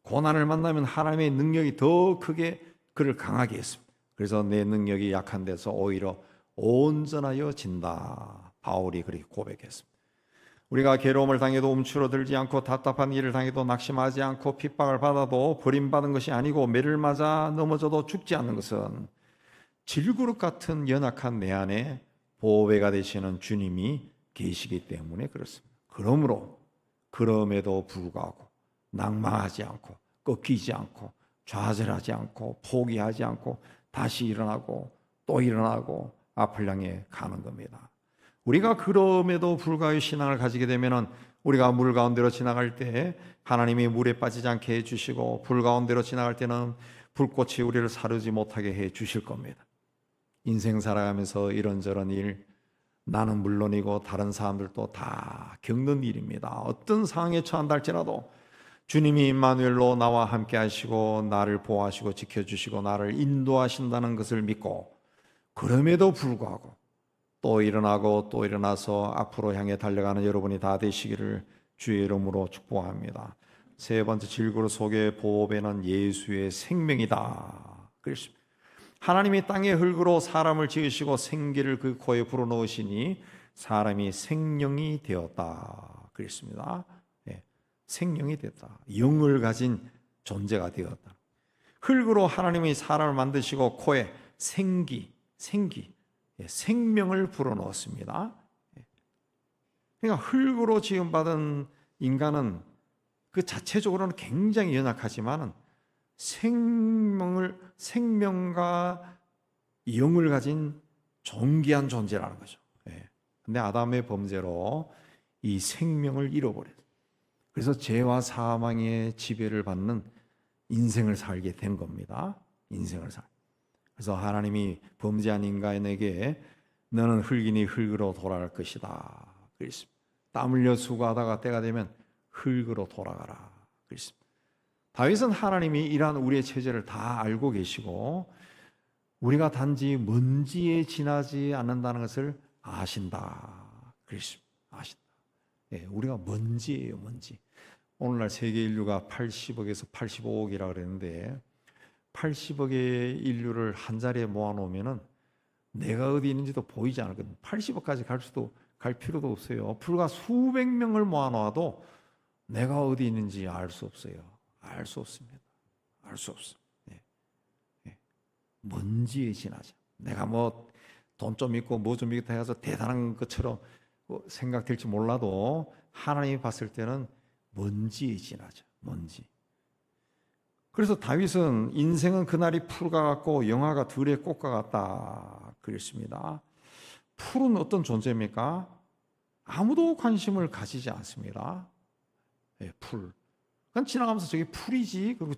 고난을 만나면 하나님의 능력이 더 크게 그를 강하게 했습니다. 그래서 내 능력이 약한 데서 오히려 온전하여 진다. 바울이 그렇게 고백했습니다. 우리가 괴로움을 당해도 움츠러들지 않고 답답한 일을 당해도 낙심하지 않고 핍박을 받아도 버림받은 것이 아니고 매를 맞아 넘어져도 죽지 않는 것은 질그릇 같은 연약한 내 안에 보배가 되시는 주님이 계시기 때문에 그렇습니다. 그럼에도 불구하고 낭망하지 않고 꺾이지 않고 좌절하지 않고 포기하지 않고 다시 일어나고 또 일어나고 앞을 향해 가는 겁니다. 우리가 그럼에도 불구하고 신앙을 가지게 되면은 우리가 물 가운데로 지나갈 때 하나님이 물에 빠지지 않게 해 주시고 불 가운데로 지나갈 때는 불꽃이 우리를 사르지 못하게 해 주실 겁니다. 인생 살아가면서 이런저런 일 나는 물론이고 다른 사람들도 다 겪는 일입니다. 어떤 상황에 처한다 할지라도 주님이 임마누엘로 나와 함께 하시고 나를 보호하시고 지켜주시고 나를 인도하신다는 것을 믿고 그럼에도 불구하고 또 일어나고 또 일어나서 앞으로 향해 달려가는 여러분이 다 되시기를 주의 이름으로 축복합니다. 세 번째 질그릇 속의 보배는 예수의 생명이다. 그렇습니다. 하나님이 땅의 흙으로 사람을 지으시고 생기를 그 코에 불어넣으시니 사람이 생명이 되었다. 그랬습니다. 네, 생명이 됐다. 영을 가진 존재가 되었다. 흙으로 하나님이 사람을 만드시고 코에 생명을 불어넣었습니다. 그러니까 흙으로 지음받은 인간은 그 자체적으로는 굉장히 연약하지만은 생명과 영을 가진 존귀한 존재라는 거죠. 근데 아담의 범죄로 이 생명을 잃어버렸어요. 그래서 죄와 사망의 지배를 받는 인생을 살게 된 겁니다. 그래서 하나님이 범죄한 인간에게 너는 흙이니 흙으로 돌아갈 것이다. 그랬습니다. 땀 흘려 수고하다가 때가 되면 흙으로 돌아가라. 그랬습니다. 다윗은 하나님이 이러한 우리의 체제를 다 알고 계시고 우리가 단지 먼지에 지나지 않는다는 것을 아신다. 그랬습니다. 아신다. 우리가 먼지예요, 먼지. 오늘날 세계 인류가 80억에서 85억이라 그랬는데 80억의 인류를 한 자리에 모아놓으면은 내가 어디 있는지도 보이지 않을 거예요. 80억까지 갈 필요도 없어요. 불과 수백 명을 모아놓아도 내가 어디 있는지 알 수 없어요. 알 수 없습니다. 알 수 없어. 먼지에 지나자. 내가 뭐 돈 좀 있고 뭐 좀 있다 해서 대단한 것처럼 생각될지 몰라도 하나님이 봤을 때는 먼지에 지나자. 먼지. 그래서 다윗은 인생은 그날이 풀과 같고 영화가 들의 꽃과 같다 그랬습니다. 풀은 어떤 존재입니까? 아무도 관심을 가지지 않습니다. 풀. 그냥 지나가면서 저게 풀이지, 그리고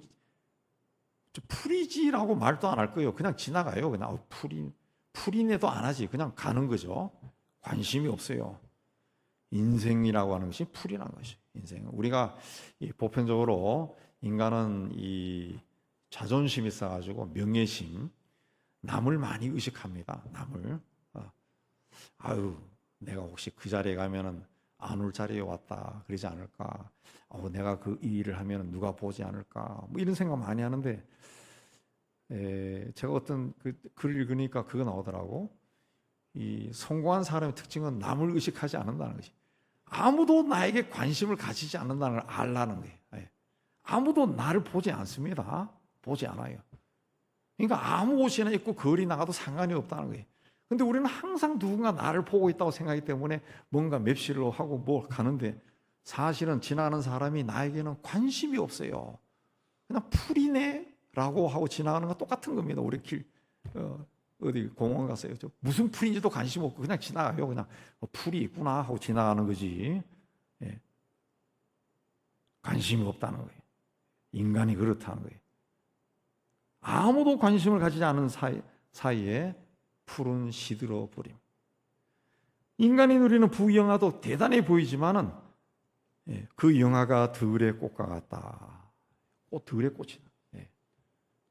풀이지라고 말도 안 할 거예요. 그냥 지나가요. 그냥 풀이네도 안 하지. 그냥 가는 거죠. 관심이 없어요. 인생이라고 하는 것이 풀이라는 것이. 인생. 우리가 보편적으로 인간은 이 자존심이 있어가지고 명예심, 남을 많이 의식합니다. 남을. 내가 혹시 그 자리에 가면은 안 올 자리에 왔다 그러지 않을까? 내가 그 일을 하면 누가 보지 않을까? 뭐 이런 생각 많이 하는데, 제가 어떤 글을 읽으니까 그거 나오더라고. 이 성공한 사람의 특징은 남을 의식하지 않는다는 것이. 아무도 나에게 관심을 가지지 않는다는 걸 알라는 거예요. 아무도 나를 보지 않습니다. 보지 않아요. 그러니까 아무 옷이나 입고 거리 나가도 상관이 없다는 거예요. 근데 우리는 항상 누군가 나를 보고 있다고 생각하기 때문에 뭔가 맵시를 하고 뭐 가는데 사실은 지나가는 사람이 나에게는 관심이 없어요. 그냥 풀이네라고 하고 지나가는 건 똑같은 겁니다. 우리 어디 공원 가서요. 무슨 풀인지도 관심 없고 그냥 지나가요. 그냥 풀이 있구나 하고 지나가는 거지. 예. 관심이 없다는 거예요. 인간이 그렇다는 거예요. 아무도 관심을 가지지 않은 사이에 풀은 시들어 버림. 인간이 누리는 부영화도 대단해 보이지만은 그 영화가 들의 꽃과 같다. 들의 꽃이다.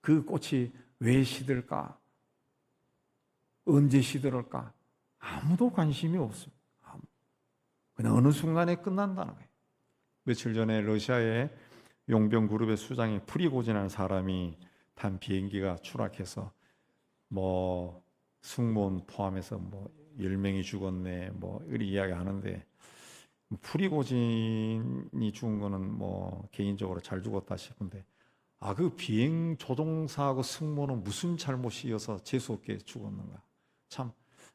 그 꽃이 왜 시들까? 언제 시들을까? 아무도 관심이 없습니다. 그냥 어느 순간에 끝난다는 거예요. 며칠 전에 러시아의 용병 그룹의 수장이 프리고진이라는 사람이 탄 비행기가 추락해서 뭐 승무원 포함해서 뭐 10명이 죽었네 뭐 이렇게 이야기하는데, 프리고진이 죽은 거는 뭐 개인적으로 잘 죽었다 싶은데, 그 비행 조종사하고 승무원은 무슨 잘못이어서 재수없게 죽었는가? 참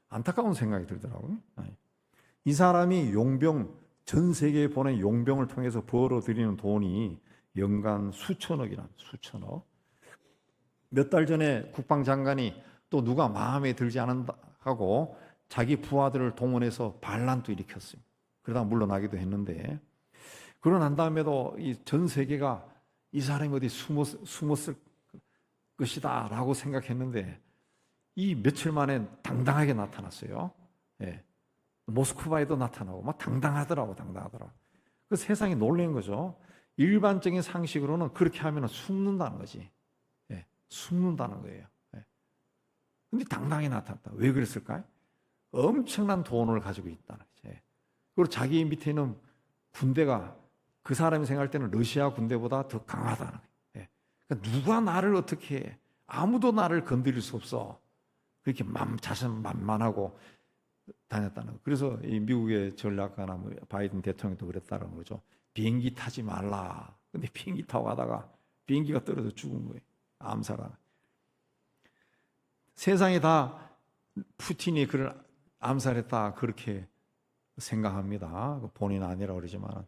안타까운 생각이 들더라고요. 이 사람이 용병, 전 세계에 보낸 용병을 통해서 벌어들이는 돈이 연간 수천억. 몇 달 전에 국방장관이 또 누가 마음에 들지 않는다 하고 자기 부하들을 동원해서 반란도 일으켰습니다. 그러다 물러나기도 했는데, 그러고 난 다음에도 이 전 세계가 이 사람이 어디 숨었을 것이다 라고 생각했는데, 이 며칠 만에 당당하게 나타났어요. 모스크바에도 나타나고 막 당당하더라고. 그 세상이 놀란 거죠. 일반적인 상식으로는 그렇게 하면 숨는다는 거지. 숨는다는 거예요. 근데 당당히 나타났다. 왜 그랬을까요? 엄청난 돈을 가지고 있다는 거죠. 그리고 자기 밑에 있는 군대가 그 사람이 생각할 때는 러시아 군대보다 더 강하다는 거예요. 그러니까 누가 나를 어떻게 해? 아무도 나를 건드릴 수 없어. 그렇게 자신만만하고 다녔다는 거예요. 그래서 이 미국의 전략가나 바이든 대통령도 그랬다는 거죠. 비행기 타지 말라. 근데 비행기 타고 가다가 비행기가 떨어져 죽은 거예요. 암살하는. 세상이 다 푸틴이 그를 암살했다 그렇게 생각합니다. 본인 아니라고 그러지만.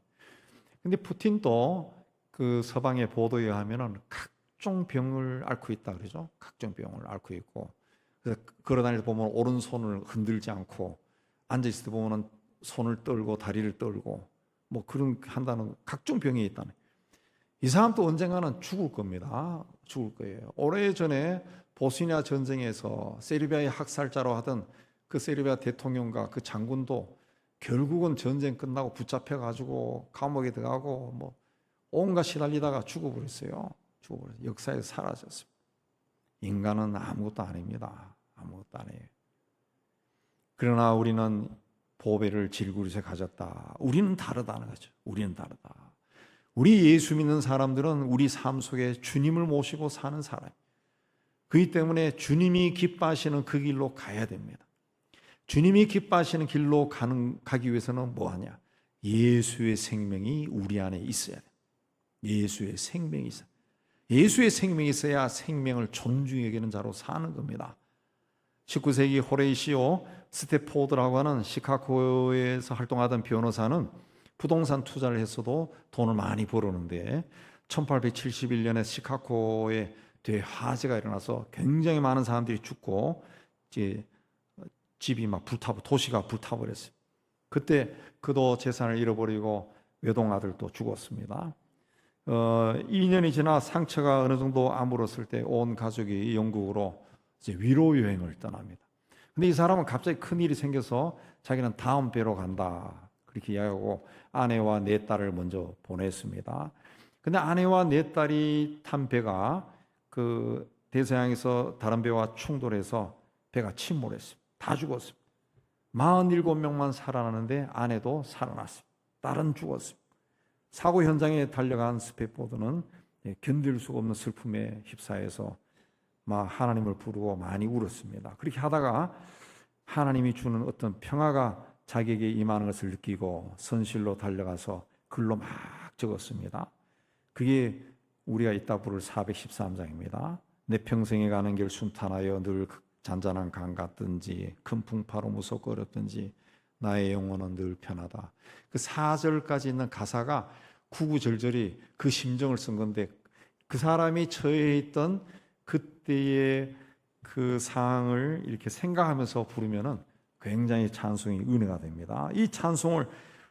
근데 푸틴도 그 서방의 보도에 의하면은 각종 병을 앓고 있다 그러죠. 각종 병을 앓고 있고, 그래서 걸어다닐 때 보면 오른손을 흔들지 않고 앉아 있을 때 보면은 손을 떨고 다리를 떨고 뭐 그런 한다는 각종 병이 있다는. 이 사람도 언젠가는 죽을 겁니다. 죽을 거예요. 오래전에 보스니아 전쟁에서 세르비아의 학살자로 하던 그 세르비아 대통령과 그 장군도 결국은 전쟁 끝나고 붙잡혀 가지고 감옥에 들어가고 뭐 온갖 시달리다가 죽어버렸어요. 역사에서 사라졌습니다. 인간은 아무것도 아닙니다. 아무것도 아니에요. 그러나 우리는 보배를 질그릇에 가졌다. 우리는 다르다는 거죠. 우리는 다르다. 우리 예수 믿는 사람들은 우리 삶 속에 주님을 모시고 사는 사람. 그렇기 때문에 주님이 기뻐하시는 그 길로 가야 됩니다. 주님이 기뻐하시는 길로 가기 위해서는 뭐하냐? 예수의 생명이 우리 안에 있어야 돼. 예수의 생명이 있어야 돼. 예수의 생명이 있어야 생명을 존중히 여기는 자로 사는 겁니다. 19세기 호레이시오 스태포드라고 하는 시카고에서 활동하던 변호사는 부동산 투자를 했어도 돈을 많이 벌었는데 1871년에 시카고에 대화재가 일어나서 굉장히 많은 사람들이 죽고 이제 집이 막 도시가 불타버렸어요. 그때 그도 재산을 잃어버리고 외동아들도 죽었습니다. 2년이 지나 상처가 어느 정도 아물었을 때 온 가족이 영국으로 이제 위로 여행을 떠납니다. 근데 이 사람은 갑자기 큰 일이 생겨서 자기는 다음 배로 간다 그렇게 이야기하고 아내와 네 딸을 먼저 보냈습니다. 근데 아내와 네 딸이 탄 배가 그 대서양에서 다른 배와 충돌해서 배가 침몰했습니다. 다 죽었습니다. 47명만 살아나는데 아내도 살아났습니다. 딸은 죽었습니다. 사고 현장에 달려간 스태포드는 견딜 수가 없는 슬픔에 휩싸여서 막 하나님을 부르고 많이 울었습니다. 그렇게 하다가 하나님이 주는 어떤 평화가 자기에게 임하는 것을 느끼고 선실로 달려가서 글로 막 적었습니다. 그게 우리가 이따 부를 413장입니다. 내 평생에 가는 길 순탄하여 늘 잔잔한 강 같든지 큰 풍파로 무섭고 어렵든지 나의 영혼은 늘 편하다. 그 4절까지 있는 가사가 구구절절히 그 심정을 쓴 건데, 그 사람이 처해 있던 그때의 그 상황을 이렇게 생각하면서 부르면은 굉장히 찬송이 은혜가 됩니다. 이 찬송을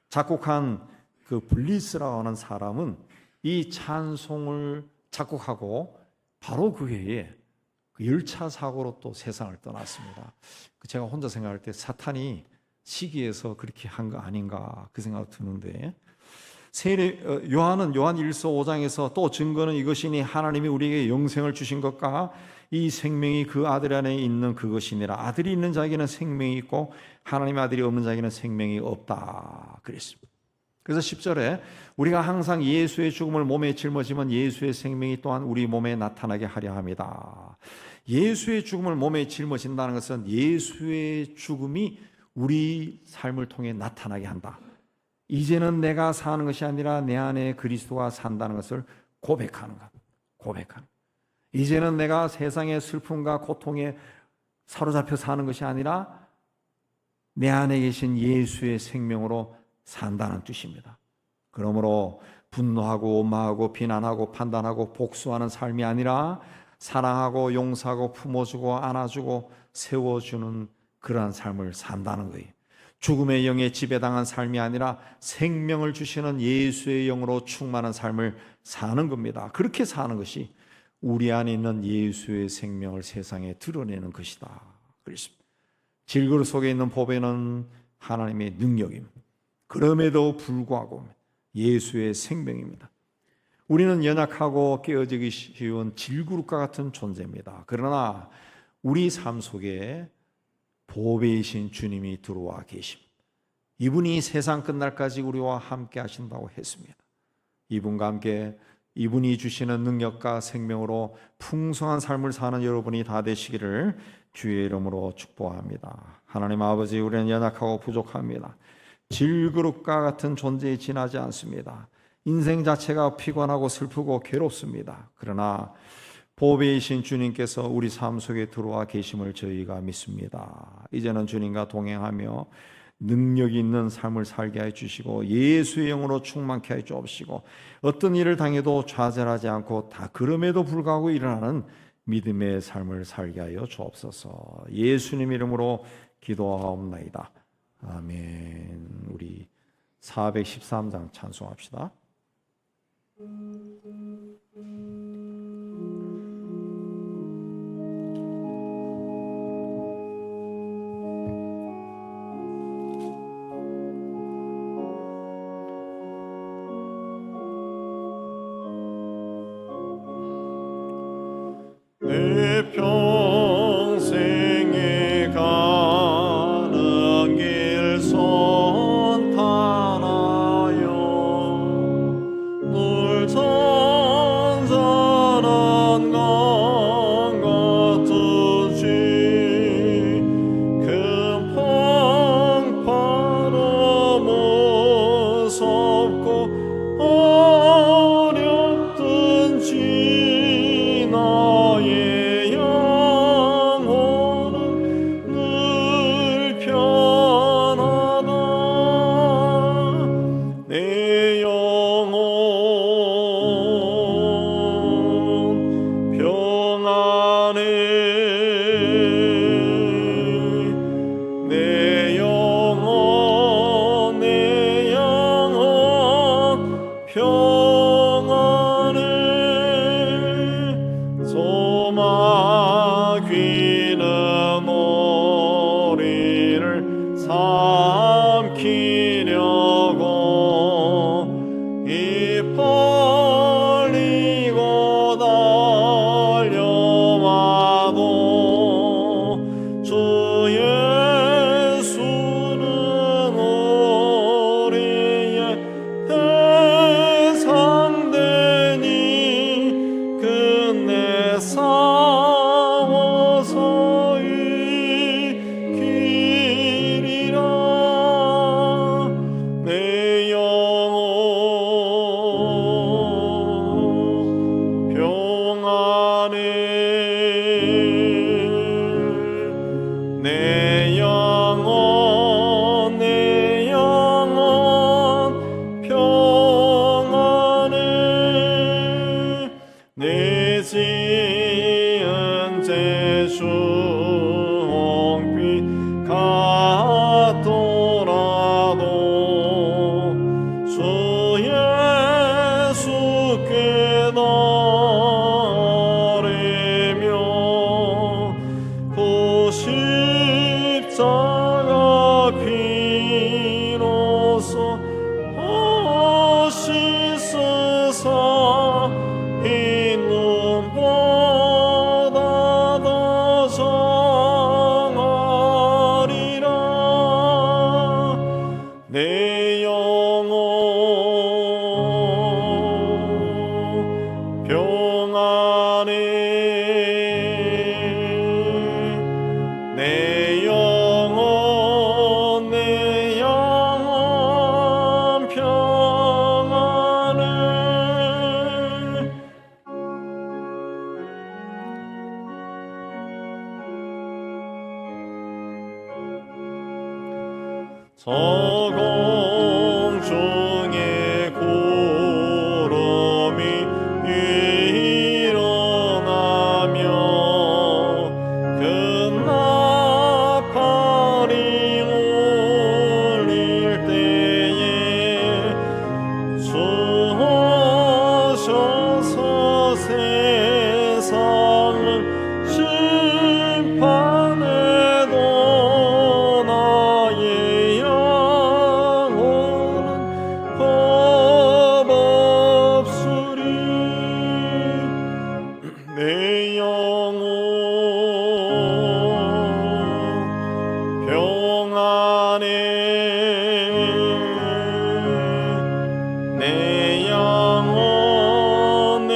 작곡한 그 블리스라고 하는 사람은 이 찬송을 작곡하고 바로 그 해에 그 열차 사고로 또 세상을 떠났습니다. 제가 혼자 생각할 때 사탄이 시기해서 그렇게 한 거 아닌가 그 생각 드는데, 요한 1서 5장에서 또 증거는 이것이니 하나님이 우리에게 영생을 주신 것과 이 생명이 그 아들 안에 있는 그것이니라. 아들이 있는 자에게는 생명이 있고 하나님의 아들이 없는 자에게는 생명이 없다 그랬습니다. 그래서 10절에 우리가 항상 예수의 죽음을 몸에 짊어지면 예수의 생명이 또한 우리 몸에 나타나게 하려 합니다. 예수의 죽음을 몸에 짊어진다는 것은 예수의 죽음이 우리 삶을 통해 나타나게 한다. 이제는 내가 사는 것이 아니라 내 안에 그리스도가 산다는 것을 고백하는 것. 고백하는 것. 이제는 내가 세상의 슬픔과 고통에 사로잡혀 사는 것이 아니라 내 안에 계신 예수의 생명으로 산다는 뜻입니다. 그러므로 분노하고 원망하고 비난하고 판단하고 복수하는 삶이 아니라 사랑하고 용서하고 품어주고 안아주고 세워주는 그러한 삶을 산다는 거예요. 죽음의 영에 지배당한 삶이 아니라 생명을 주시는 예수의 영으로 충만한 삶을 사는 겁니다. 그렇게 사는 것이 우리 안에 있는 예수의 생명을 세상에 드러내는 것이다 그랬습니다. 질그릇 속에 있는 보배는 하나님의 능력입니다. 그럼에도 불구하고 예수의 생명입니다. 우리는 연약하고 깨어지기 쉬운 질그릇과 같은 존재입니다. 그러나 우리 삶 속에 보배이신 주님이 들어와 계십니다. 이분이 세상 끝날까지 우리와 함께 하신다고 했습니다. 이분과 함께 이분이 주시는 능력과 생명으로 풍성한 삶을 사는 여러분이 다 되시기를 주의 이름으로 축복합니다. 하나님 아버지, 우리는 연약하고 부족합니다. 질그릇과 같은 존재에 지나지 않습니다. 인생 자체가 피곤하고 슬프고 괴롭습니다. 그러나 보배이신 주님께서 우리 삶 속에 들어와 계심을 저희가 믿습니다. 이제는 주님과 동행하며 능력 있는 삶을 살게 해주시고 예수의 영으로 충만케 해주옵시고 어떤 일을 당해도 좌절하지 않고 다 그럼에도 불구하고 일어나는 믿음의 삶을 살게 하여 주옵소서. 예수님 이름으로 기도하옵나이다. 아멘. 우리 413장 찬송합시다. 내 평생에 가는 길 선탄하여 늘 잔잔한 강 같은지 큰 풍파로 무섭고 어렵든지 나의 영혼은 늘 편하다. 내 영혼 평안해. 내 영혼 평안해. 소망귀는 우리를 삼키려고 입 벌리고 달려와도 주 예수는 우리의 대상되니 끝내 싸워서 이기리라. 내 영혼 주께서 이 눈보다 더 정하리라. 내 영혼 평안해. 내 영혼 평안해. 서공중에 구름이 일어나며 그 나팔이 울릴 때에 주 오셔서 세상을 심판해도 나의 영혼은 겁없으리. 내 영혼 평안해. 내 영혼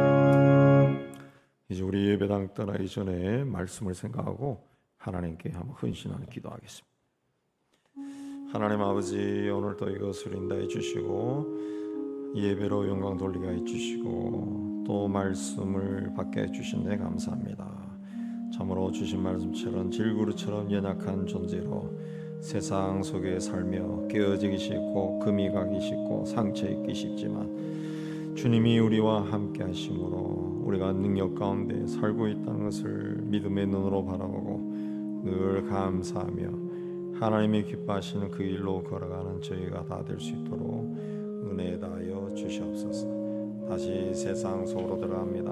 평안해. 이제 우리 예배당 떠나기 전에 말씀을 생각하고 하나님께 한번 헌신하는 기도하겠습니다. 하나님 아버지, 오늘도 이것을 인도해 주시고 예배로 영광 돌리게 해주시고 또 말씀을 받게 해주신 데 감사합니다. 참으로 주신 말씀처럼 질그릇처럼 연약한 존재로 세상 속에 살며 깨어지기 쉽고 금이 가기 쉽고 상처 입기 쉽지만 주님이 우리와 함께 하심으로 우리가 능력 가운데 살고 있다는 것을 믿음의 눈으로 바라보고 늘 감사하며 하나님이 기뻐하시는 그 일로 걸어가는 저희가 다 될 수 있도록 은혜 다하여 주시옵소서. 다시 세상 속으로 들어갑니다.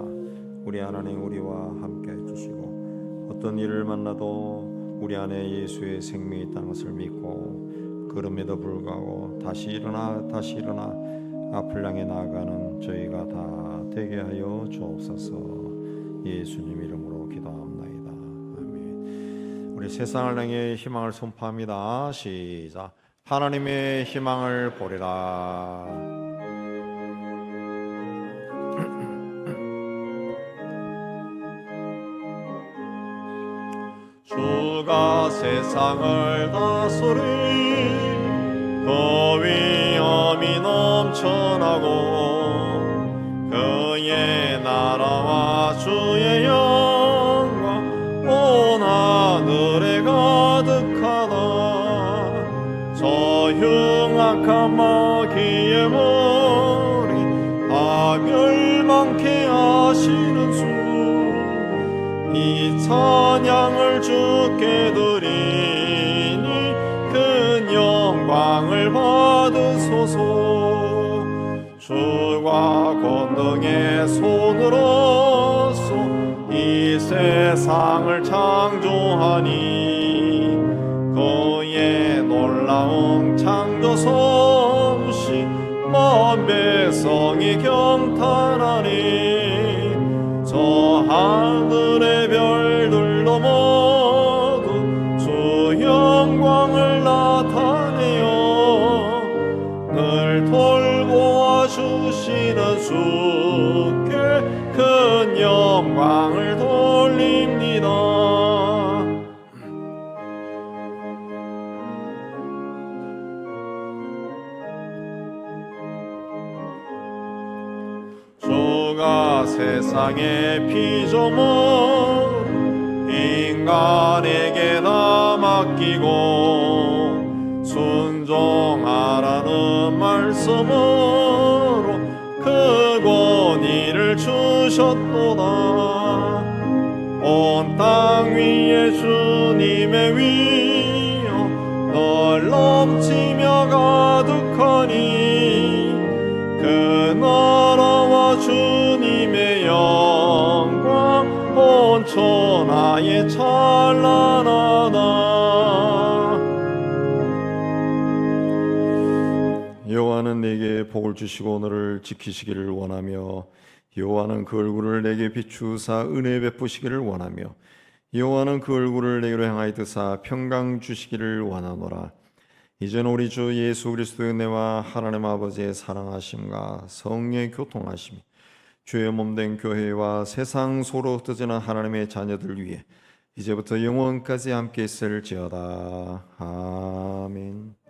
우리 하나님 우리와 함께 해주시고 어떤 일을 만나도 우리 안에 예수의 생명이 있다는 것을 믿고 그럼에도 불구하고 다시 일어나 앞을 향해 나아가는 저희가 다 되게 하여 주옵소서. 예수님 이름으로 기도합나이다. 아멘. 우리 세상을 향해 희망을 선포합니다. 시작. 하나님의 희망을 보리라. 주가 세상을 다스리 그 위엄이 넘쳐나고 그의 나라와 주의 영광 온 하늘에 가득하다. 저 흉악한 마귀의 머리 다 멸망케 하시는 주, 이 찬양을 주께 드리니 큰 영광을 받으소서. 주가 권능의 손으로서 이 세상을 창조하니 그의 놀라운 창조 솜씨 만 백성이 경탄하니 저 하늘의 별들도 모두 주 영광을 나타내어 늘 돌보아 주시는 주께 큰 영광을 돌립니다. 주가 세상의 피조물 인간에게 다 맡기고 순종하라는 말씀으로 그 권위를 주셨도다. 온 땅 위에 주님의 위엄 널 넘치며 가득하니 그 나라와 주님의 영광 온 천하에 찬란하다. 복을 주시고 너를 지키시기를 원하며 여호와는 그 얼굴을 내게 비추사 은혜 베푸시기를 원하며 여호와는 그 얼굴을 내게로 향하여 드사 평강 주시기를 원하노라. 이제는 우리 주 예수 그리스도의 은혜와 하나님 아버지의 사랑하심과 성령의 교통하심이 주의 몸된 교회와 세상 소로 흩어지는 하나님의 자녀들 위해 이제부터 영원까지 함께 있을지어다. 아멘.